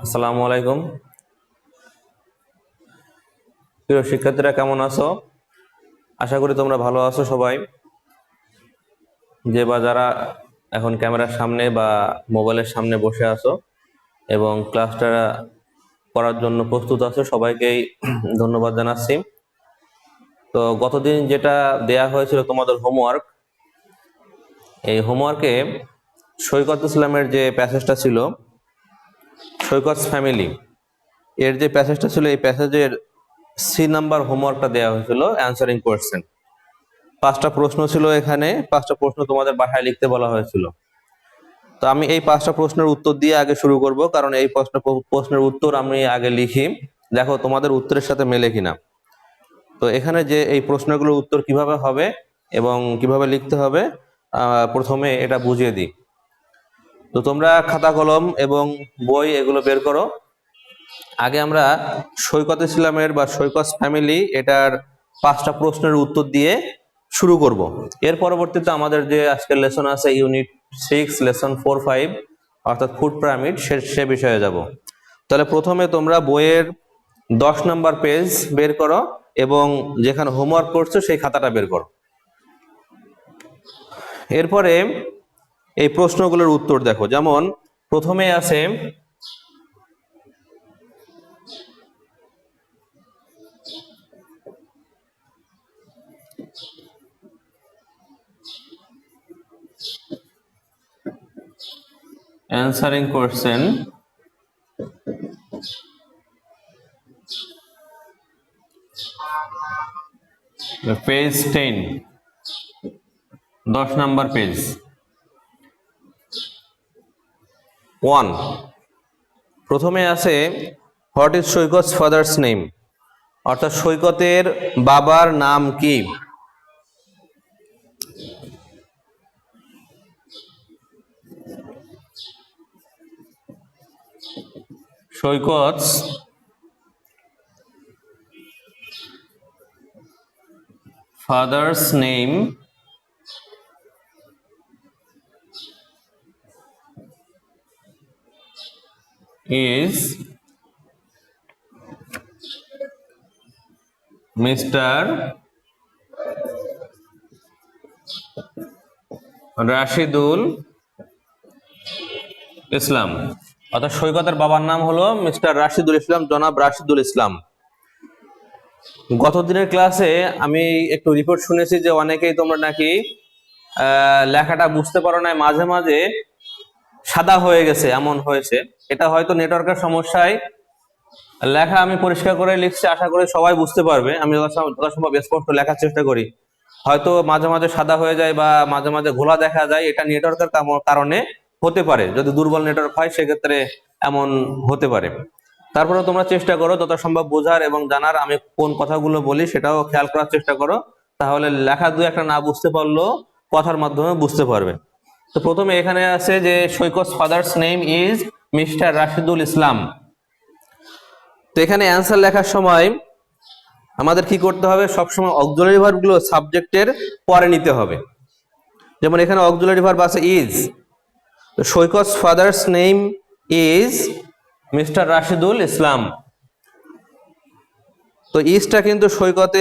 আসসালামু আলাইকুম। প্রিয় শিক্ষার্থীরা, কেমন আছো? আশা করি তোমরা ভালো আছো সবাই। যে বা যারা এখন ক্যামেরার সামনে বা মোবাইলের সামনে বসে আছো এবং ক্লাসটা করার জন্য প্রস্তুত আছো, সবাইকেই ধন্যবাদ জানাচ্ছি। তো গতদিন যেটা দেয়া হয়েছিল তোমাদের হোমওয়ার্ক, এই হোমওয়ার্কে সৈকত ইসলামের যে প্যাসেজটা ছিল, সৈকত ফ্যামিলি, এর যে প্যাসেজটা ছিল, এই প্যাসেজের সি নাম্বার হোমওয়ার্কটা দেওয়া হয়েছিল, অ্যান্সারিং কোয়েশ্চেন। 5টা প্রশ্ন ছিল এখানে, 5টা প্রশ্ন তোমাদের বাসায় লিখতে বলা হয়েছিল। তো আমি এই 5টা প্রশ্নের উত্তর দিয়ে আগে শুরু করব, কারণ এই প্রশ্নের উত্তর আমি আগে লিখি, দেখো তোমাদের উত্তরের সাথে মেলে কিনা। তো এখানে যে এই প্রশ্নগুলোর উত্তর কিভাবে হবে এবং কিভাবে লিখতে হবে, প্রথমে এটা বুঝিয়ে দিই। তো তোমরা খাতা কলম এবং বই এগুলো বের করো। আগে আমরা সৈকত ইসলামের বা সৈকত ফ্যামিলি এটার 5টা প্রশ্নের উত্তর দিয়ে শুরু করব। এর পরবর্তীতে আমাদের যে আজকের লেসন আছে, ইউনিট 6 লেসন 4-5 অর্থাৎ ফুড পিরামিড, সে বিষয়ে যাব। তাহলে প্রথমে তোমরা বইয়ের 10 নম্বর পেজ বের করো এবং যেখানে হোমওয়ার্ক করছো সেই খাতাটা বের করো। এরপরে এই প্রশ্নগুলোর উত্তর দেখো। যেমন প্রথমে আছে answering question, page 10, 10 number page 1। প্রথমে আছে what is Saikat father's name, অর্থাৎ সৈকতের বাবার নাম কি? Saikat father's name is Mr. Rashidul Islam, অর্থাৎ সৈকতের বাবার নাম হলো মিস্টার রাশিদুল ইসলাম, জনাব রাশিদুল ইসলাম। গত দিনের ক্লাসে আমি একটু রিপোর্ট শুনেছি যে অনেকেই তোমরা নাকি লেখাটা বুঝতে পারো না, মাঝে মাঝে সাদা হয়ে গেছে, এমন হয়েছে। এটা হয়তো নেটওয়ার্কের সমস্যায়। লেখা আমি পরিষ্কার করে লিখছি, আশা করি সবাই বুঝতে পারবে। আমি যথাসম্ভব স্পষ্ট লেখার চেষ্টা করি। হয়তো মাঝে মাঝে সাদা হয়ে যায় বা মাঝে মাঝে ঘোলা দেখা যায়, এটা নেটওয়ার্কের কারণে হতে পারে। যদি দুর্বল নেটওয়ার্ক হয় সেক্ষেত্রে এমন হতে পারে। তারপরে তোমরা চেষ্টা করো যথাসম্ভব বোঝার এবং জানার। আমি কোন কথাগুলো বলি সেটাও খেয়াল করার চেষ্টা করো, তাহলে লেখা দু একটা না বুঝতে পারলেও কথার মাধ্যমে বুঝতে পারবে। তো প্রথমে এখানে আছে যে Saikat father's name is Mr Rashidul Islam. তো এখানে অ্যান্সার লেখার সময় আমাদের কি করতে হবে, সবসময় অক্সিলারি ভার্বগুলো সাবজেক্টের পরে নিতে হবে। যেমন এখানে অক্সিলারি ভার্ব আছে ইজ, তো Saikat father's name is Mr Rashidul Islam. তো ইজটা কিন্তু সৈকত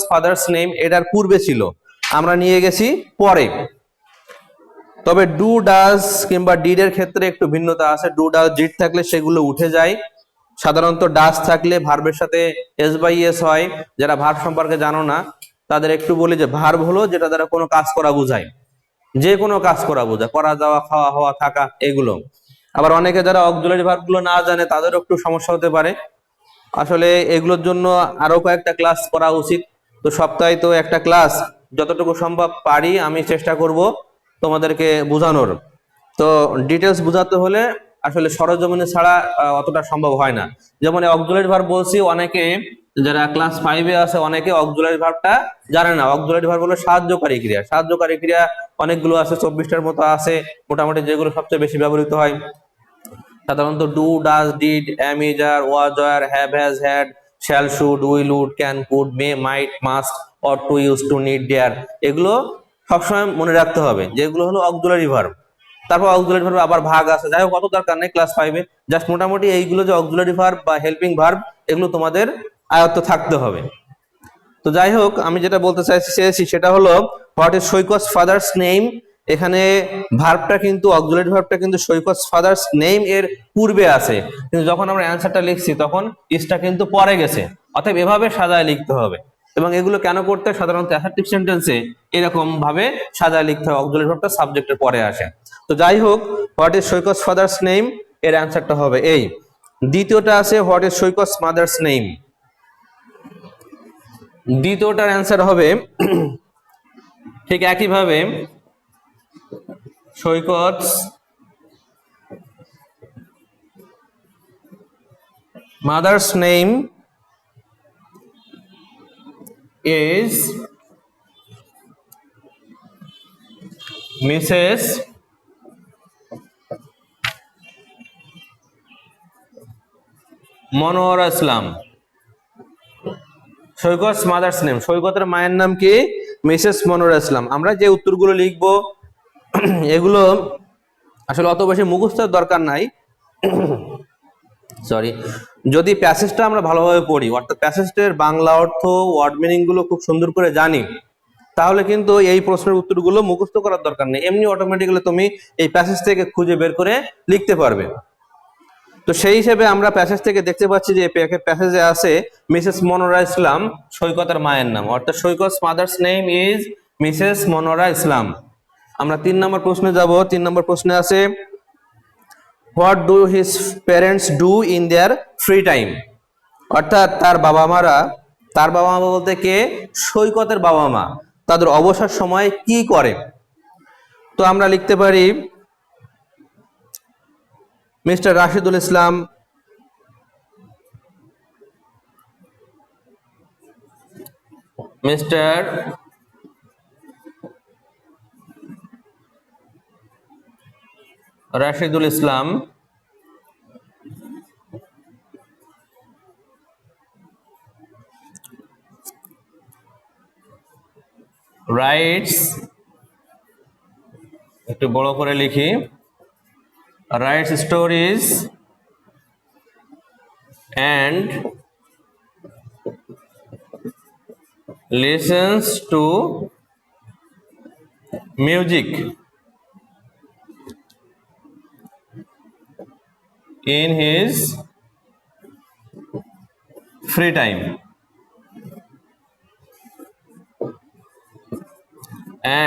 ফাদার্স নেম এটার পূর্বে ছিল, আমরা নিয়ে গেছি পরে। তবে ডু ডাজ কিংবা ডিড এর ক্ষেত্রে একটু ভিন্নতা আছে। ডু ডাজ ডিড থাকলে সেগুলো উঠে যায়। সাধারণত ডাজ থাকলে ভার্বের সাথে এস বাই এস হয়। যারা ভার্ব সম্পর্কে জানো না তাদের একটু বলি যে ভার্ব হলো যেটা দ্বারা কোনো কাজ করা বোঝায়, যে কোনো কাজ করা বোঝায়, করা যাওয়া, খাওয়া, হওয়া, থাকা, এগুলো। আবার অনেকে যারা অক্সিলারি ভার্ব গুলো না জানে তাদেরও একটু সমস্যা হতে পারে। আসলে এগুলোর জন্য আরো কয়েকটা ক্লাস করা উচিত। তো সপ্তাহে তো একটা ক্লাস, যতটুকু সম্ভব পারি আমি চেষ্টা করব তোমাদেরকে বোঝানোর। তো ডিটেলস বোঝাতে হলে আসলে সরজমিনে ছাড়া অতটা সম্ভব হয় না। যেমন অক্সিলারি ভার্ব বলছি, অনেকে যারা ক্লাস 5-এ আছে অনেকে অক্সিলারি ভার্বটা জানে না। অক্সিলারি ভার্ব হলো সাহায্যকারী ক্রিয়া। সাহায্যকারী ক্রিয়া অনেকগুলো আছে, 24টার মতো আছে মোটামুটি, যেগুলো সবচেয়ে বেশি ব্যবহৃত হয় সাধারণত do, does, did, am, is, are, was, were, have, has, had, shall, should, will, would, can, could, may, might, must, ought, to, use to, need, dare. এগুলো সবসময় মনে রাখতে হবে যেগুলো হলো অক্সিলারি ভার্ব। তারপর অক্সিলারি ভার্ব আবার ভাগ আছে, যাই হোক অত দরকার নেই ক্লাস 5-এ। জাস্ট মোটামুটি এইগুলো যে অক্সিলারি ভার্ব বা হেল্পিং ভার্ব এগুলো তোমাদের আয়ত্ত থাকতে হবে। তো যাই হোক, আমি যেটা বলতে চেয়েছি সেটা হলো what is Saikat father's name. এখানে ভার্বটা কিন্তু অক্সিলারি ভার্বটা কিন্তু সৈকত ফাদার্স নেম এর পূর্বে আছে, কিন্তু যখন আমরা অ্যান্সারটা লিখছি তখন ইসটা কিন্তু পরে গেছে, অতএব এভাবে সাজায় লিখতে হবে। এবং এগুলো কেন করতে হয়? সাধারণত অ্যাসার্টিভ সেন্টেন্সে এরকম ভাবে সাজায় লিখতে হয়, অক্সিলারি ভার্বটা সাবজেক্টের পরে আসে। তো যাই হোক, what is Saikat father's name এর অ্যান্সারটা হবে এই। দ্বিতীয়টা আছে what is Saikat mother's name. দ্বিতীয়টার অ্যান্সার হবে ঠিক একইভাবে Saikat mother's name is Mrs Monowara Islam. Saikat mother's name, সৈকতের মায়ের নাম কি? মিসেস মনোয়ারা ইসলাম। আমরা যে উত্তরগুলো লিখবো এগুলো আসলে অত বেশি মুখস্থের দরকার নাই। সরি, যদি প্যাসেজটা আমরা ভালোভাবে পড়ি, অর্থাৎ প্যাসেজের বাংলা অর্থ, ওয়ার্ড মিনিং গুলো খুব সুন্দর করে জানি, তাহলে কিন্তু এই প্রশ্নের উত্তরগুলো মুখস্থ করার দরকার নেই, এমনি অটোমেটিক্যালি তুমি এই প্যাসেজ থেকে খুঁজে বের করে লিখতে পারবে। তো সেই হিসেবে আমরা প্যাসেজ থেকে দেখতে পাচ্ছি যে প্যাসেজে আছে মিসেস মনোয়ারা ইসলাম সৈকতের মায়ের নাম, অর্থাৎ Saikat mother's name is Mrs Monowara Islam. আমরা 3 নম্বর প্রশ্নে যাব। 3 নম্বর প্রশ্নে আছে what do his parents do in their free time. অর্থাৎ তার বাবা মা বলতে কে? সৈকতের বাবা মা তাদের অবসর সময়ে কি করে? তো আমরা লিখতে পারি মিস্টার রাশিদুল ইসলাম মিস্টার রাশিদুল ইসলাম রাইটস, একটু বড় করে লিখি, rights stories and listens to music in his free time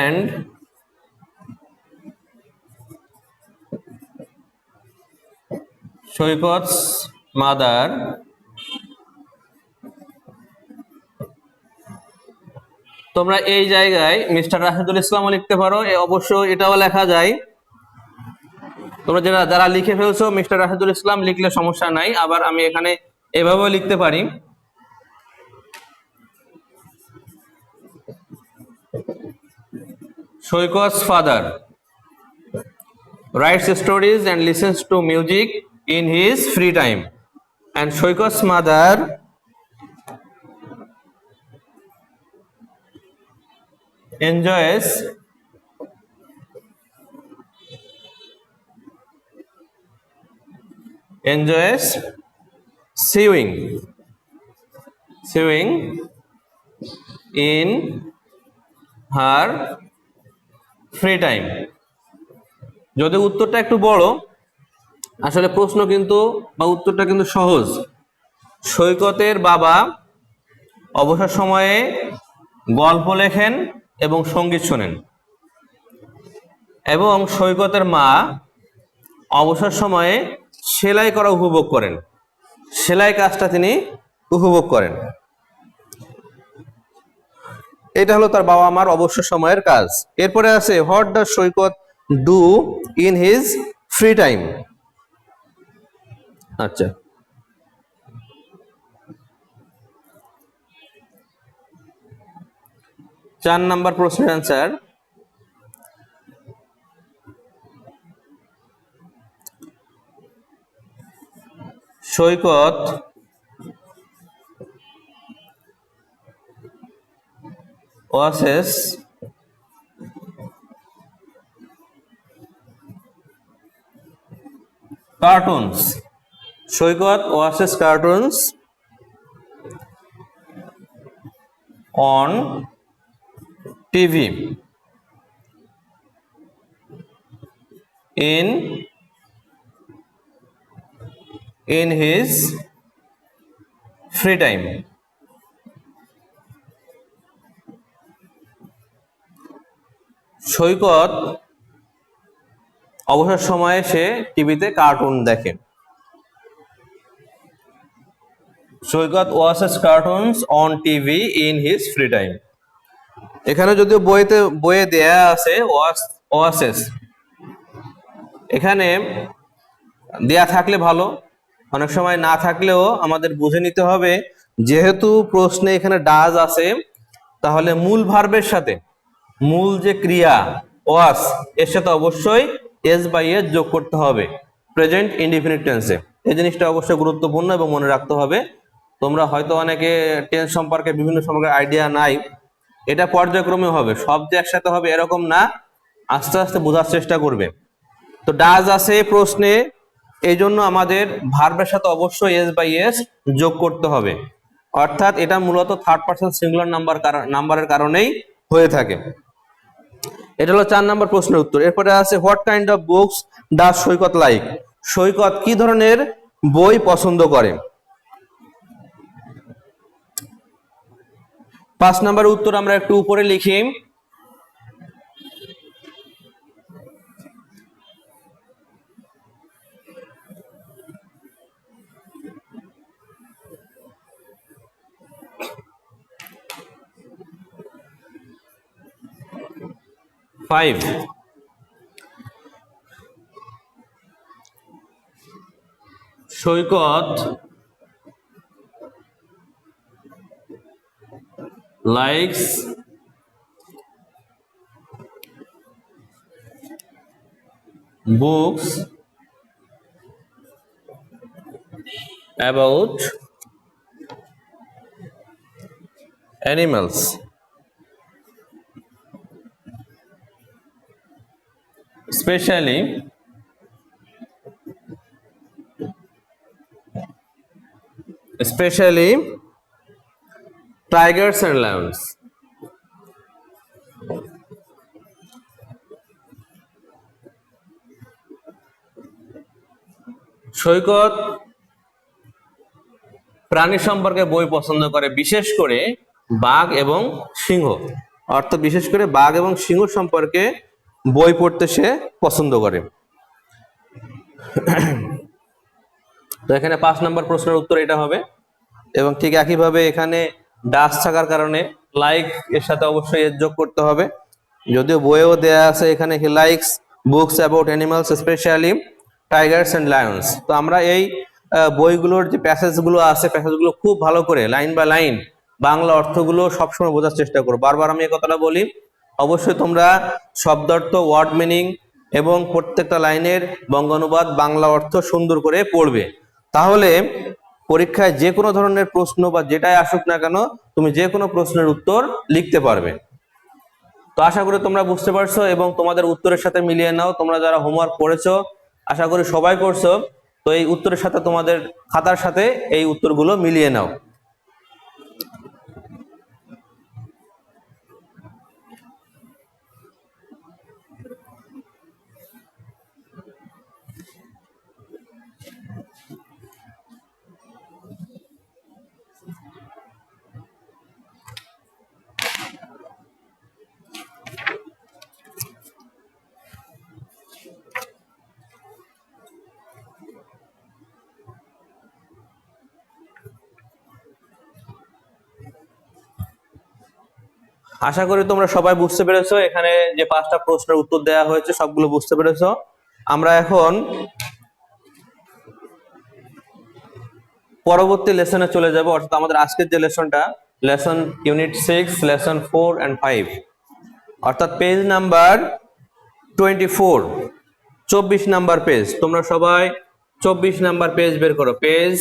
and সৈকত's mother তোমরা এই জায়গায় মিস্টার রাশিদুল ইসলামও লিখতে পারো, অবশ্য এটাও লেখা যায়। তোমরা যারা লিখে ফেলছো মিস্টার রাশিদুল ইসলাম লিখলে সমস্যা নাই, আবার আমি এখানে এভাবেও লিখতে পারি সৈকত's father writes stories and listens to music in his free time and সৈকত's mother enjoys sewing in her free time। যদি উত্তরটা একটু বড়, আসলে প্রশ্ন কিন্তু বা উত্তরটা কিন্তু সহজ। সৈকতের বাবা অবসর সময়ে গল্প লেখেন এবং সঙ্গীত শোনেন, এবং সৈকতের মা অবসর সময়ে সেলাই করা উপভোগ করেন, সেলাই কাজটা তিনি উপভোগ করেন। এটা হলো তার বাবা মার অবসর সময়ের কাজ। এরপরে আছে what does Saikat do in his free time. আচ্ছা, চার নাম্বার প্রশ্নের answer Saikat watches cartoons, Saikat watches cartoons on TV in his free time. Saikat অবসর সময়ে সে টিভিতে কার্টুন দেখে। Saikat watches cartoons on TV in his free time. এখানে যদিও বইয়ে দেয়া আছে ওয়াচেস, এখানে দেয়া থাকলে ভালো, অনেক সময় না থাকলেও আমাদের বুঝে নিতে হবে, যেহেতু প্রশ্নে এখানে ডাজ আছে তাহলে মূল ভার্বের সাথে মূল যে ক্রিয়া ওয়াস এর সাথে অবশ্যই এস বাই এস যোগ করতে হবে প্রেজেন্ট ইনডিফিনিট টেন্সে। এই জিনিসটা অবশ্যই গুরুত্বপূর্ণ এবং মনে রাখতে হবে। তোমরা হয়তো অনেকে টেন্স সম্পর্কে বিভিন্ন সম্পর্কে আইডিয়া নাই, এটা পর্যায়ক্রমে হবে, সব যে একসাথে হবে এরকম না, আস্তে আস্তে বোঝার চেষ্টা করবে। তো ডাজ আছে প্রশ্নে, এই জন্য আমাদের ভার্বের সাথে অবশ্যই এস বাই এস যোগ করতে হবে, অর্থাৎ এটা মূলত থার্ড পারসন সিঙ্গুলার নাম্বারের কারণেই হয়ে থাকে। এটা হলো 4 নম্বর প্রশ্নের উত্তর। এরপরে আছে what kind of books does Saikat like, Saikat কি ধরনের বই পছন্দ করে। 5 নম্বর উত্তর আমরা একটু উপরে লিখি। সৈকত likes books about animals, especially tigers and lions. সৈকত প্রাণী সম্পর্কে বই পছন্দ করে, বিশেষ করে বাঘ এবং সিংহ, অর্থাৎ বিশেষ করে বাঘ এবং সিংহ সম্পর্কে বই পড়তে সে পছন্দ করে। তো এখানে 5 নম্বর প্রশ্নের উত্তর এটা হবে। এবং ঠিক একইভাবে এখানে ডাস থাকার কারণে লাইক এর সাথে অবশ্যই এর যোগ করতে হবে, যদিও বইয়েও দেয়া আছে এখানে he likes books about animals specially tigers and lions. তো আমরা এই বইগুলোর যে প্যাসেজগুলো আছে প্যাসেজগুলো খুব ভালো করে লাইন বাই লাইন বাংলা অর্থগুলো সবসময় বোঝার চেষ্টা করো। বারবার আমি এই কথাটা বলি, অবশ্যই তোমরা শব্দার্থ, ওয়ার্ড মিনিং এবং প্রত্যেকটা লাইনের বঙ্গানুবাদ বাংলা অর্থ সুন্দর করে পড়বে, তাহলে পরীক্ষায় যে কোনো ধরনের প্রশ্ন বা যেটাই আসুক না কেন তুমি যে কোনো প্রশ্নের উত্তর লিখতে পারবে। তো আশা করি তোমরা বুঝতে পারছো এবং তোমাদের উত্তরের সাথে মিলিয়ে নাও। তোমরা যারা হোমওয়ার্ক করেছো আশা করি সবাই করছো, তো এই উত্তরের সাথে তোমাদের খাতার সাথে এই উত্তরগুলো মিলিয়ে নাও। আশা করি তোমরা সবাই বুঝতে পেরেছো, এখানে যে 5টা প্রশ্নের উত্তর দেওয়া হয়েছে সবগুলো বুঝতে পেরেছো। আমরা এখন পরবর্তী লেসনে চলে যাব, অর্থাৎ আমাদের আজকের যে লেসনটা লেসন ইউনিট 6 লেসন 4 and 5, অর্থাৎ পেজ নাম্বার 24, 24 নাম্বার পেজ। তোমরা সবাই 24 নাম্বার পেজ বের করো, পেজ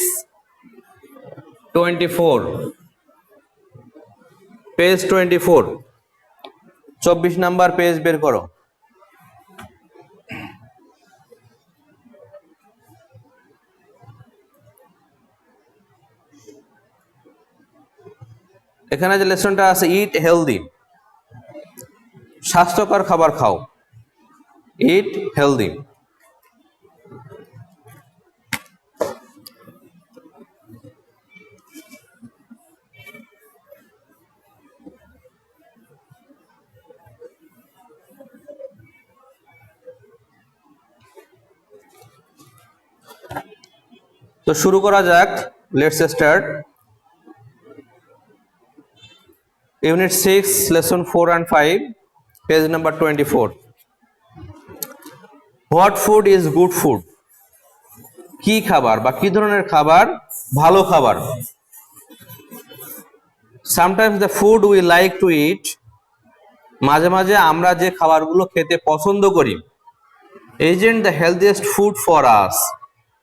24, পেজ 24, 24 নাম্বার পেজ বের করো। এখানে যে লেসনটা আছে ইট হেলদি, স্বাস্থ্যকর খাবার খাও, ইট হেলদি। তো শুরু করা যাক, let's start. Unit 6 lesson 4 and 5 page number 24। What food is good food? কি খাবার বা কি ধরনের খাবার ভালো খাবার? Sometimes the food we like to eat, মাঝে মাঝে আমরা যে খাবারগুলো খেতে পছন্দ করি, isn't the healthiest food for us,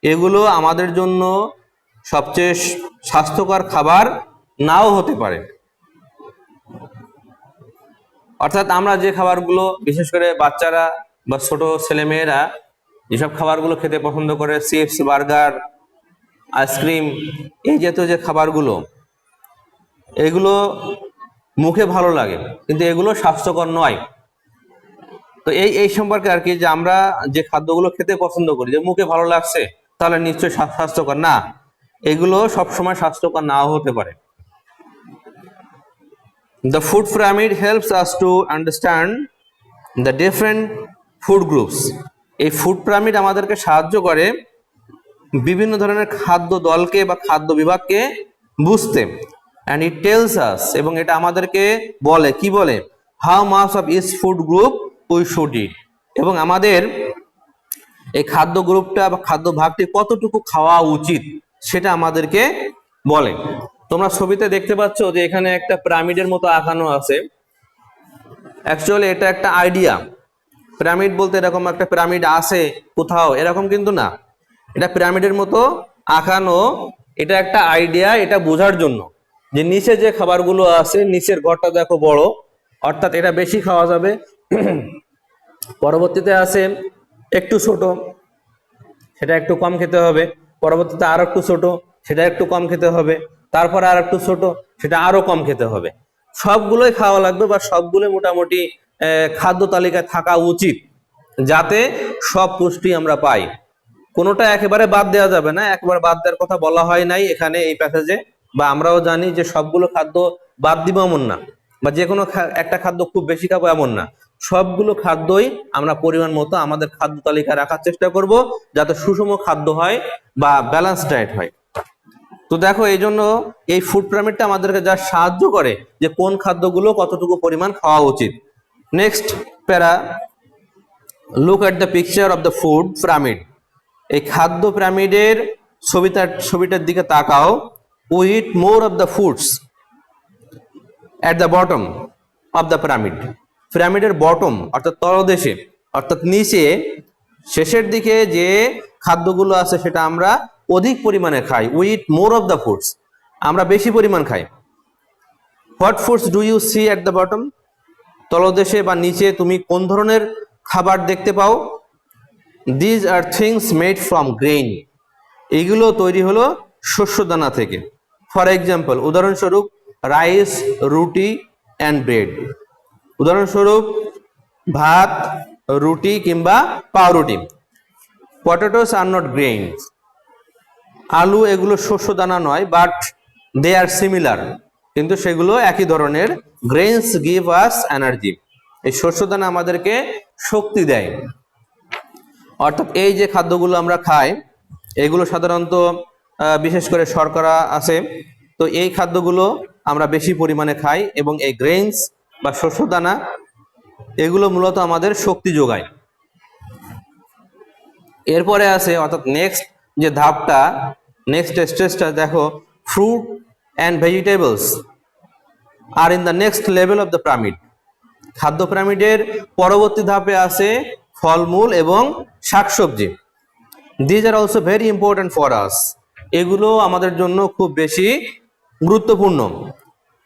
এগুলো আমাদের জন্য সবচেয়ে স্বাস্থ্যকর খাবার নাও হতে পারে। অর্থাৎ আমরা যে খাবারগুলো, বিশেষ করে বাচ্চারা বা ছোট ছেলেমেয়েরা যেসব খাবারগুলো খেতে পছন্দ করে, চিপস, বার্গার, আইসক্রিম, এই জাতীয় যে খাবারগুলো, এগুলো মুখে ভালো লাগে কিন্তু এগুলো স্বাস্থ্যকর নয়। তো এই সম্পর্কে আর কি, যে আমরা যে খাদ্যগুলো খেতে পছন্দ করি, যে মুখে ভালো লাগছে তাহলে নিশ্চয়ই স্বাস্থ্যকর না, এগুলো সবসময় স্বাস্থ্যকর নাও হতে পারে। The food pyramid helps us to understand the different food groups. এই ফুড পিরামিড আমাদেরকে সাহায্য করে বিভিন্ন ধরনের খাদ্য দলকে বা খাদ্য বিভাগকে বুঝতে। and it tells us, এবং এটা আমাদেরকে বলে, কি বলে, how much of each food group we should eat, এবং আমাদের এই খাদ্য গ্রুপটা বা খাদ্য ভাগটি কতটুকু খাওয়া উচিত সেটা আমাদেরকে বলে। তোমরা ছবিতে দেখতে পাচ্ছ যে এখানে একটা পিরামিডের মতো আঁকানো আছে। অ্যাকচুয়ালি এটা একটা আইডিয়া। পিরামিড বলতে এরকম একটা পিরামিড আছে কোথাও এরকম কিন্তু না, এটা পিরামিডের মতো আঁকানো। এটা একটা আইডিয়া, এটা বোঝার জন্য যে নিচে যে খাবারগুলো আছে, নিচের ঘরটা দেখো বড়, অর্থাৎ এটা বেশি খাওয়া যাবে। পরবর্তীতে আছে একটু ছোট, সেটা একটু কম খেতে হবে। পরবর্তীতে আরো একটু ছোট, সেটা একটু কম খেতে হবে। তারপরে আর একটু ছোট, সেটা আরো কম খেতে হবে। সবগুলোই খাওয়া লাগবে বা সবগুলো মোটামুটি খাদ্য তালিকায় থাকা উচিত, যাতে সব পুষ্টি আমরা পাই। কোনোটা একেবারে বাদ দেওয়া যাবে না, একেবারে বাদ দেওয়ার কথা বলা হয় নাই এখানে এই প্যাসেজে। বা আমরাও জানি যে সবগুলো খাদ্য বাদ দিব এমন না, বা যে কোনো একটা খাদ্য খুব বেশি খাবো এমন না। সবগুলো খাদ্যই আমরা পরিমাণ মতো আমাদের খাদ্য তালিকায় রাখার চেষ্টা করব, যাতে সুষম খাদ্য হয় বা ব্যালেন্স ডায়েট হয়। তো দেখো, এই জন্য এই ফুড পিরামিডটা আমাদেরকে যা সাহায্য করে যে কোন খাদ্যগুলো কতটুকু পরিমাণ খাওয়া উচিত। নেক্সট প্যারা, look at the picture of the food pyramid. এই খাদ্য পিরামিডের ছবিটার দিকে তাকাও। We eat more of the foods at the bottom of the pyramid. পিরামিডের বটম অর্থাৎ তলদেশে, অর্থাৎ নিচে শেষের দিকে যে খাদ্যগুলো আছে সেটা আমরা অধিক পরিমাণে খাই। We eat more of the foods, আমরা বেশি পরিমাণ খাই। What foods do you see at the bottom? তলদেশে বা নিচে তুমি কোন ধরনের খাবার দেখতে পাও? These are things made from grain, এইগুলো তৈরি হলো শস্য দানা থেকে। ফর এক্সাম্পল, উদাহরণস্বরূপ রাইস, রুটি অ্যান্ড ব্রেড। উদাহরণস্বরূপ ভাত, রুটি কিংবা পাউরুটি। পটেটোস আর নট গ্রেইনস, আলু এগুলো শস্য দানা নয়, বাট দে আর সিমিলার, কিন্তু সেগুলো একই ধরনের। গ্রেইনস গিভ আস এনার্জি, এই শস্য দানা আমাদেরকে শক্তি দেয়। অর্থাৎ এই যে খাদ্যগুলো আমরা খাই, এগুলো সাধারণত বিশেষ করে শর্করা আছে, তো এই খাদ্যগুলো আমরা বেশি পরিমাণে খাই, এবং এই গ্রেইনস বা শস্য দানা এগুলো মূলত আমাদের শক্তি যোগায়। এরপরে আছে, অর্থাৎ নেক্সট যে ধাপটা, নেক্সট স্টেজটা দেখো, ফ্রুট অ্যান্ড ভেজিটেবলস আর in the next level of the pyramid. খাদ্য পিরামিডের পরবর্তী ধাপে আছে ফলমূল এবং শাকসবজি। These are also very important for us, এগুলো আমাদের জন্য খুব বেশি গুরুত্বপূর্ণ।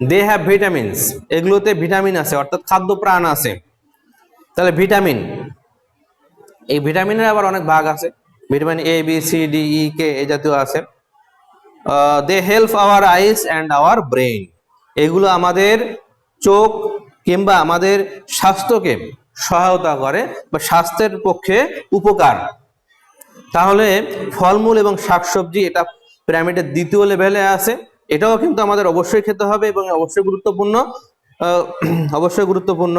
দে হ্যাভ ভিটামিনস, এগুলোতে ভিটামিন আছে, অর্থাৎ খাদ্য প্রাণ আছে। তাহলে ভিটামিন, এই ভিটামিনের আবার অনেক ভাগ আছে, vitamin A, B, C, D, E, K এই জাতীয় আছে। They help our eyes and our brain, এগুলো আমাদের চোখ কিংবা আমাদের স্বাস্থ্যকে সহায়তা করে বা স্বাস্থ্যের পক্ষে উপকার। তাহলে ফলমূল এবং শাকসবজি এটা পিরামিডের দ্বিতীয় লেভেলে আছে, এটাও কিন্তু আমাদের অবশ্যই খেতে হবে এবং অবশ্যই গুরুত্বপূর্ণ। অবশ্যই গুরুত্বপূর্ণ।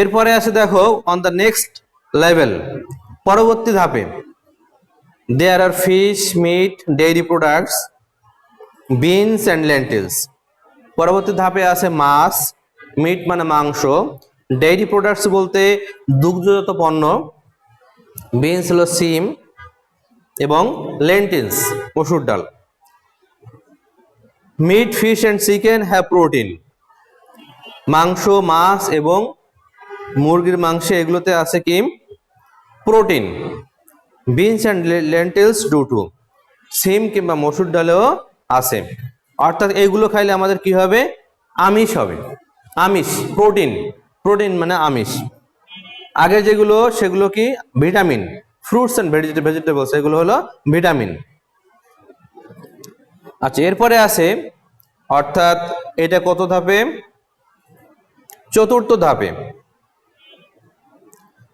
এরপরে আছে দেখো অন দ্য নেক্সট লেভেল, পরবর্তী ধাপে there are fish, meat, dairy products, beans and lentils. পরবর্তী ধাপে আছে মাছ, মিট মানে মাংস, ডেইরি প্রোডাক্টস বলতে দুগ্ধজাত পণ্য, বিনস হলো সিম এবং লেন্টিলস মসুর ডাল। Meat, fish and chicken have protein. মাংস, মাছ এবং মুরগির মাংসে এগুলোতে আছে কি protein. Beans and lentils do too, সিম কিংবা মসুর ডালেও আছে। অর্থাৎ এইগুলো খাইলে আমাদের কি হবে, আমিষ হবে। আমিষ, প্রোটিন, প্রোটিন মানে আমিষ। আগে যেগুলো সেগুলো কি ভিটামিন, ফ্রুটস অ্যান্ড ভেজিটেবলস, এগুলো হলো ভিটামিন। আচ্ছা, এরপরে আছে অর্থাৎ এটা কত ধাপে, চতুর্থ ধাপে।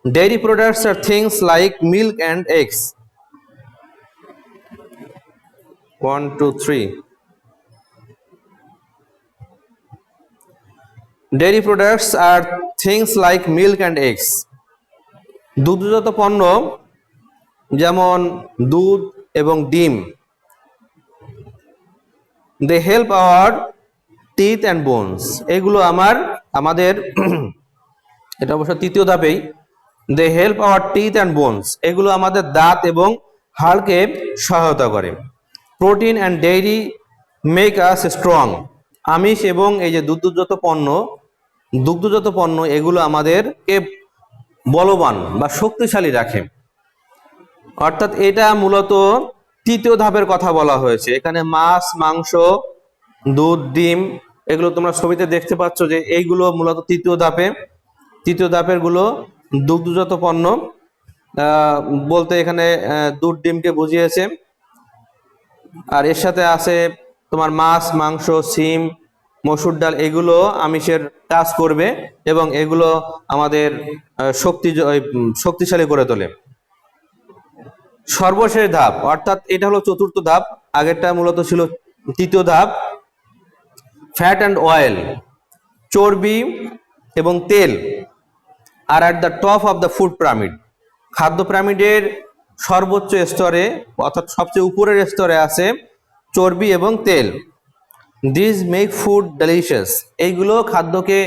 Dairy products are things like milk and eggs. 1, 2, 3. Dairy products are things like milk and eggs. দুগ্ধজাত পণ্য যেমন দুধ এবং ডিম। They help our teeth and bones. এগুলো আমাদের এটা অবশ্য তৃতীয় ধাপেই। They help our teeth and bones. এগুলো আমাদের দাঁত এবং হাড়কে সহায়তা করে। Protein and dairy make us strong. আমিষ এবং এই যে দুগ্ধজাত পণ্য এগুলো আমাদেরকে বলবান বা শক্তিশালী রাখে। অর্থাৎ এটা মূলত তৃতীয় ধাপের কথা বলা হয়েছে। এখানে মাছ, মাংস, দুধ, ডিম এগুলো তোমরা ছবিতে দেখতে পাচ্ছ যে এইগুলো মূলত তৃতীয় ধাপের গুলো দুগ্ধজাত পণ্য বলতে এখানে দুধ, ডিমকে বুঝিয়েছে। আর এর সাথে আছে তোমার মাছ, মাংস, সিম, মসুর ডাল, এগুলো আমিষের কাজ করবে এবং এগুলো আমাদের শক্তিশালী করে তোলে। সর্বশেষ ধাপ অর্থাৎ এটা হলো চতুর্থ ধাপ, আগেরটা মূলত ছিল তৃতীয় ধাপ। ফ্যাট অ্যান্ড অয়েল, চর্বি এবং তেল are at the top of the food pyramid. খাদ্য পিরামিডের সর্বোচ্চ স্তরে অর্থাৎ সবচেয়ে উপরের স্তরে আছে চর্বি এবং তেল। দিস মেক ফুড ডেলিশিয়াস, এইগুলো খাদ্যকে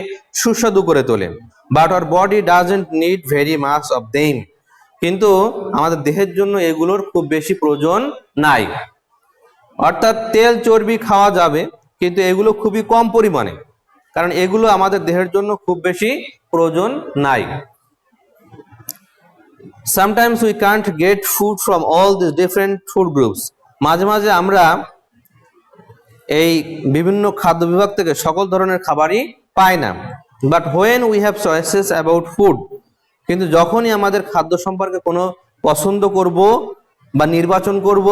সুস্বাদু করে তোলে। But our body doesn't need very much of them, কিন্তু আমাদের দেহের জন্য এগুলোর খুব বেশি প্রয়োজন নাই। অর্থাৎ তেল, চর্বি খাওয়া যাবে কিন্তু এগুলো খুবই কম পরিমাণে, কারণ এগুলো আমাদের দেহের জন্য খুব বেশি প্রয়োজন নাই। Sometimes we can't get food from all these different food groups. মাঝে মাঝে আমরা এই বিভিন্ন খাদ্য বিভাগ থেকে সকল ধরনের খাবারই পাই না। But when we have choices about food, কিন্তু যখনই আমাদের খাদ্য সম্পর্কে কোনো পছন্দ করব বা নির্বাচন করব,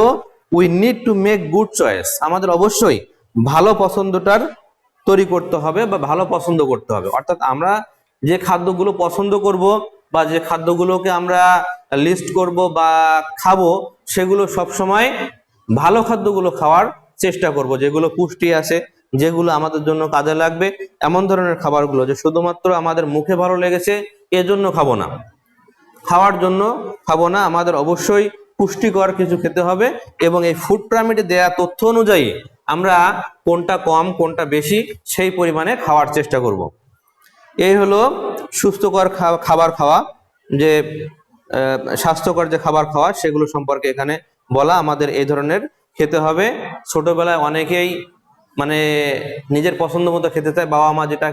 we need to make good choice. আমাদের অবশ্যই ভালো পছন্দটার তৈরি করতে হবে বা ভালো পছন্দ করতে হবে। অর্থাৎ আমরা যে খাদ্যগুলো পছন্দ করব বা যে খাদ্যগুলোকে আমরা লিস্ট করব বা খাবো, সেগুলো সবসময় ভালো খাদ্যগুলো খাওয়ার চেষ্টা করব, যেগুলো পুষ্টি আছে, যেগুলো আমাদের জন্য কাজে লাগবে, এমন ধরনের খাবারগুলো যে শুধুমাত্র আমাদের মুখে ভালো লেগেছে এজন্য খাবো না, খাওয়ার জন্য খাবো না। আমাদের অবশ্যই পুষ্টিকর কিছু খেতে হবে এবং এই ফুড পিরামিডে দেয়া তথ্য অনুযায়ী আমরা কোনটা কম কোনটা বেশি সেই পরিমাণে খাওয়ার চেষ্টা করব। এই হলো সুস্থকর খাবার খাওয়া, যে স্বাস্থ্যকর যে খাবার খাওয়া সেগুলো সম্পর্কে এখানে বলা। আমাদের এই ধরনের খেতে হবে। ছোটবেলায় অনেকেই মানে নিজের পছন্দ মতো খেতে চায়, বাবা মা যেটা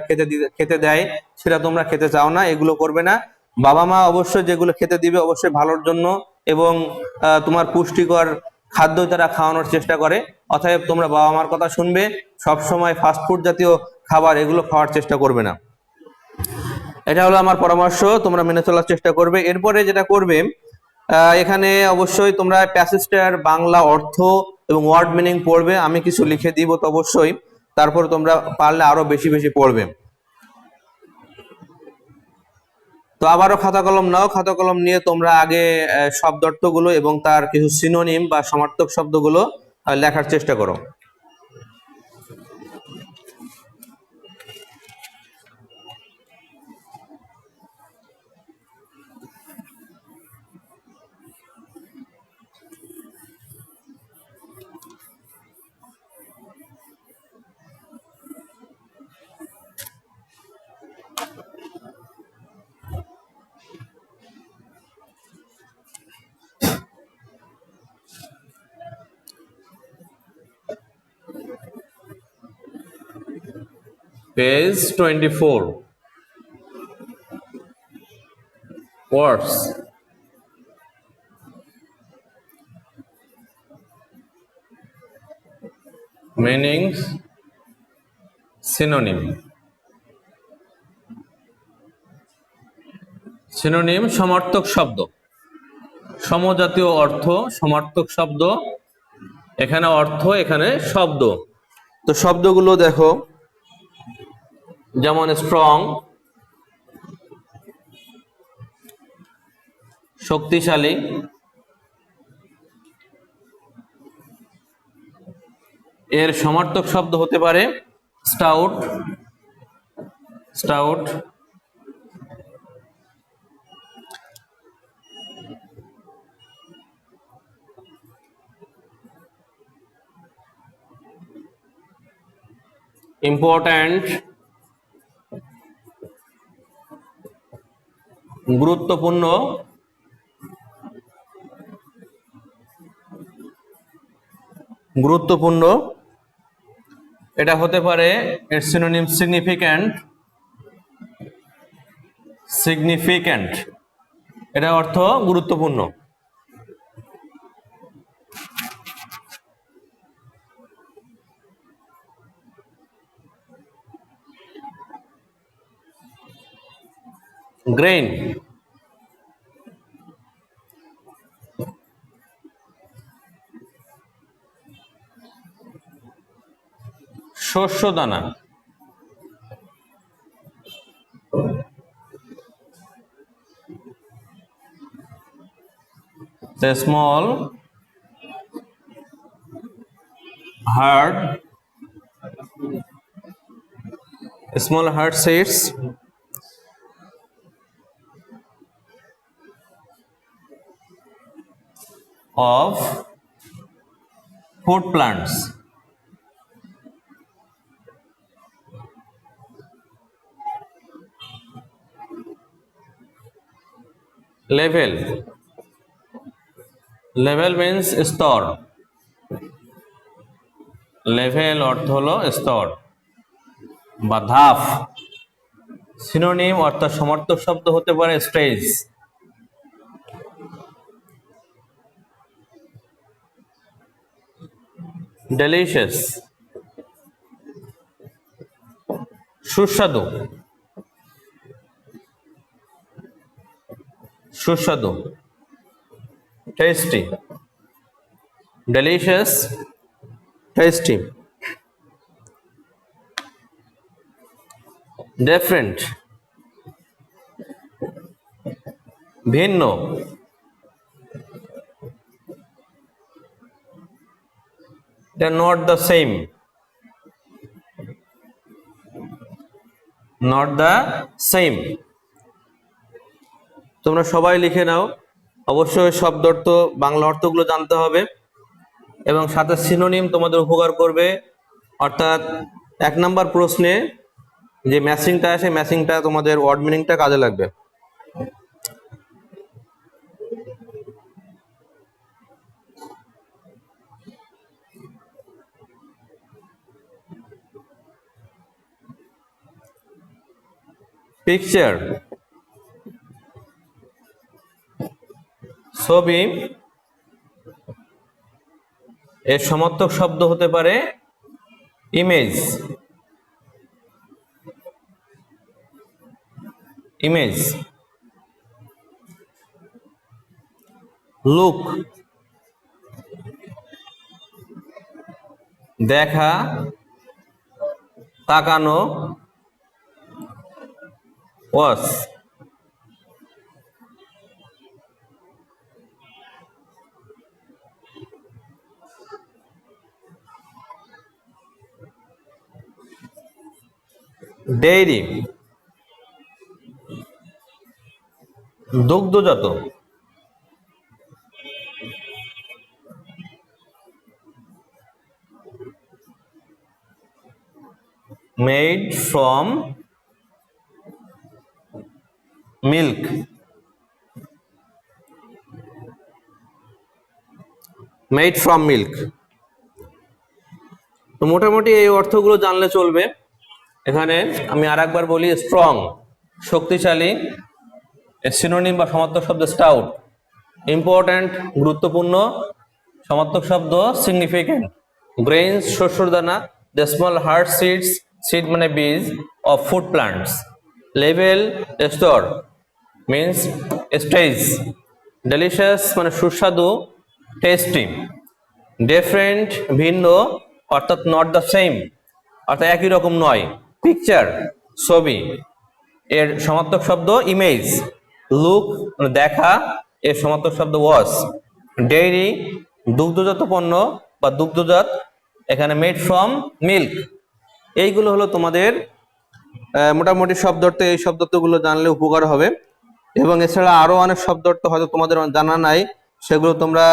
খেতে দেয় সেটা তোমরা খেতে চাও না, এগুলো করবে না। বাবা মা অবশ্যই যেগুলো খেতে দিবে অবশ্যই ভালোর জন্য এবং তোমার পুষ্টিকর খাদ্য তারা খাওয়ানোর চেষ্টা করে। অতএব তোমরা বাবা মার কথা শুনবে, সবসময় ফাস্টফুড জাতীয় খাবার এগুলো খাওয়ার চেষ্টা করবে না। এটা হলো আমার পরামর্শ, তোমরা মেনে চলার চেষ্টা করবে। এরপরে যেটা করবে, এখানে অবশ্যই তোমরা প্যাসেজটার বাংলা অর্থ এবং ওয়ার্ড মিনিং পড়বে, আমি কিছু লিখে দিব তো অবশ্যই। তারপর তোমরা পারলে আরো বেশি বেশি পড়বে। তো আবারও খাতা কলম নাও, খাতা কলম নিয়ে তোমরা আগে শব্দার্থগুলো এবং তার কিছু সিনোনিম বা সমার্থক শব্দগুলো লেখার চেষ্টা করো। Page 24. Words. Meanings. Synonym. Synonym সমার্থক শব্দ, সমজাতীয় অর্থ, সমার্থক শব্দ, এখানে অর্থ, এখানে শব্দ। তো শব্দগুলো দেখো, যেমন স্ট্রং, শক্তিশালী, এর সমার্থক শব্দ হতে পারে স্টাউট, স্টাউট। ইম্পর্ট্যান্ট, গুরুত্বপূর্ণ, গুরুত্বপূর্ণ, এটা হতে পারে এর সিনোনিম সিগনিফিক্যান্ট, সিগনিফিক্যান্ট, এটা অর্থ গুরুত্বপূর্ণ। গ্রেইন, শস্য দানা, the small herd, small herd seeds of food plants, level, level means স্তর, level অর্থ হলো স্তর বা ধাপ। সিনোনিম অর্থাৎ সমার্থক শব্দ হতে পারে স্টেজ, ডেলিশিয়াস, সুস্বাদু, সুস্বাদু, টেস্টি, ডেলিশিয়াস, টেস্টি। ডিফারেন্ট, ভিন্ন, they are not the same, not the same। তোমরা সবাই লিখে নাও, অবশ্যই শব্দ অর্থ, বাংলা অর্থগুলো জানতে হবে এবং সাথে সিনোনিম তোমাদের উপকার করবে। অর্থাৎ 1 নাম্বার প্রশ্নে যে ম্যাচিংটা আসে, ম্যাচিংটা তোমাদের ওয়ার্ড মিনিংটা কাজে লাগবে। পিকচার, ছবি, এর সমার্থক শব্দ হতে পারে ইমেজ, ইমেজ। লুক, দেখা, তাকানো was dairy দুগ্ধজাত made from milk made from milk তো মোটামুটি এই অর্থগুলো জানলে চলবে। এখানে আমি আরেকবার বলি, স্ট্রং শক্তিশালী, সিনোনিম বা সমার্থক শব্দ স্টাউট, ইম্পর্ট্যান্ট গুরুত্বপূর্ণ, সমার্থক শব্দ সিগনিফিক্যান্ট, গ্রেইনস শস্যর দানা, the small heart seeds, seed মানে বীজ, অফ ফুড প্লান্টস, লেভেল স্তর মিন্স স্টেজ, ডেলিশিয়াস মানে সুস্বাদু টেস্টি, ডিফারেন্ট ভিন্ন অর্থাৎ নট দ্য সেম অর্থাৎ একই রকম নয়, পিকচার ছবি, এর সমার্থক শব্দ ইমেজ, লুক মানে দেখা, এর সমার্থক শব্দ ওয়াজ, ডেইরি দুগ্ধজাত পণ্য বা দুগ্ধজাত, এখানে মেড ফ্রম মিল্ক। এইগুলো হলো তোমাদের মোটামুটি শব্দার্থ। এই শব্দার্থগুলো জানলে উপকার হবে। এবং এছাড়া আরো অনেক শব্দার্থ হয়তো তোমাদের জানা নাই, সেগুলো তোমরা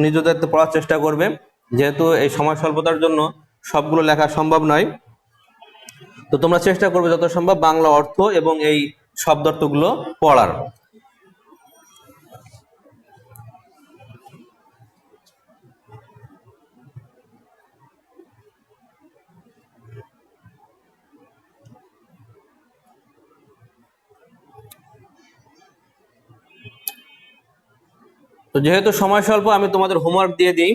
নিজেদের পড়ার চেষ্টা করবে, যেহেতু এই সময় স্বল্পতার জন্য সবগুলো লেখা সম্ভব নয়। তো তোমরা চেষ্টা করবে যত সম্ভব বাংলা অর্থ এবং এই শব্দার্থগুলো পড়ার। তো যেহেতু সময় স্বল্প, আমি তোমাদের হোমওয়ার্ক দিয়ে দিই।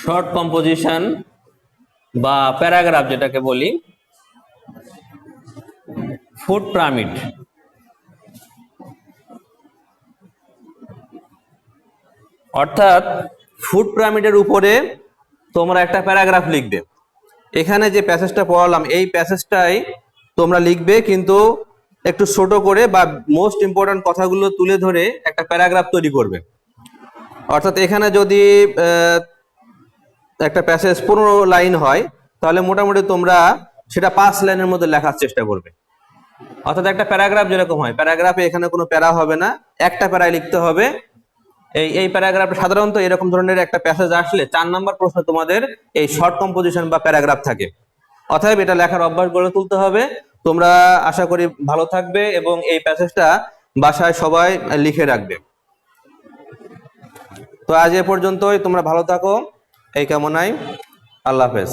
শর্ট কম্পোজিশন বা প্যারাগ্রাফ যেটাকে বলি, ফুড পিরামিড, অর্থাৎ ফুড পিরামিডের উপরে তোমরা একটা প্যারাগ্রাফ লিখবে। এখানে যে প্যাসেজটা পড়ালাম এই প্যাসেজটাই তোমরা লিখবে, কিন্তু একটু ছোট করে বা মোস্ট ইম্পর্টেন্ট কথাগুলো তুলে ধরে একটা প্যারাগ্রাফ তৈরি করবে। অর্থাৎ এখানে যদি একটা প্যাসেজ 15 লাইন হয়, তাহলে মোটামুটি তোমরা সেটা 5 লাইনের মধ্যে লেখার চেষ্টা করবে। অর্থাৎ একটা প্যারাগ্রাফ যেরকম হয়, প্যারাগ্রাফে এখানে কোনো প্যারা হবে না, একটা প্যারায় লিখতে হবে। এই প্যারাগ্রাফে সাধারণত এরকম ধরনের একটা প্যাসেজ আসলে 4 নম্বর প্রশ্ন তোমাদের এই শর্ট কম্পোজিশন বা প্যারাগ্রাফ থাকে। অতএব এটা লেখার অভ্যাস গড়ে তুলতে হবে। তোমরা আশা করি ভালো থাকবে এবং এই প্যাসেজটা বাসায় সবাই লিখে রাখবে। তো আজ এ পর্যন্তই, তোমরা ভালো থাকো এই কামনায়। আল্লাহ হাফেজ।